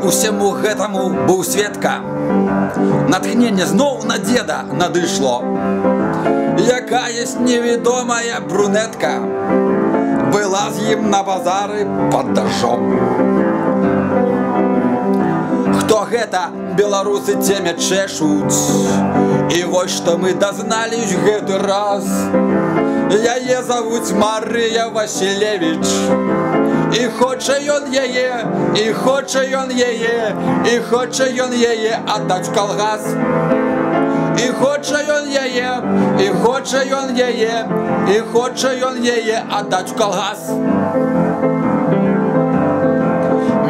усяму гэтаму быў сведка. Натхненне зноў на деда надышло. Якаясь невідомая брунетка была з ім на базары пад дажджом. Хто гэта? Беларусы цемя чэшуць. І вось што мы дазнались гэты раз. Яе завуць Марыя Васілевіч. І хоча ён яе, і хоча ён яе, і хоча ён яе аддаць калгас. І хоча ён яе, і хоча ён яе, і хоча ён яе аддаць калгас.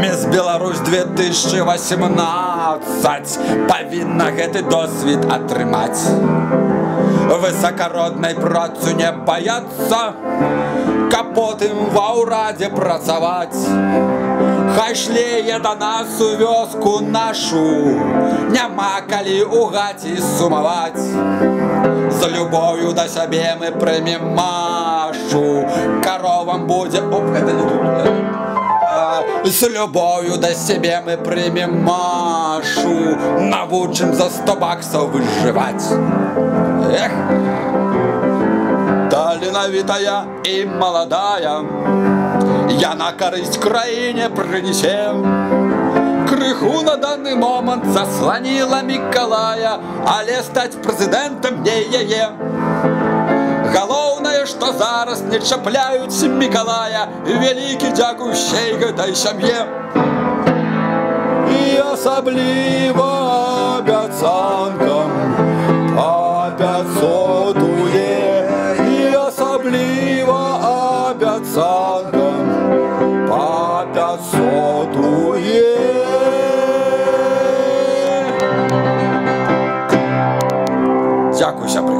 Міс Беларусь 2018 павінна гэты досвід атрымаць. Высакароднай працу не баяцца, каб потым ва ўрадзе працаваць. Хай шлее да нас у вёску нашу, няма калі ў гаці сумаваць. З любов'ю да сябе мы прымем Машу, каровам будзе... Оп, гэта не тут. З любов'ю да сябе мы прымем Машу, навучым за 100 баксаў выжываць. Эх, таленавітая і маладая, яна карысць краіне прынесе. Крыху на данный момант засланіла Мікалая, але стаць прэзідэнтам не яе. Галоўнае, што зараз не чапляюць Мікалая, вялікі дзякуй ўсей гэтай сям'е. І асабліва абяцанкам па 500-е, і асабліва абяцанкам па 500-е. Дзякуй, сябры.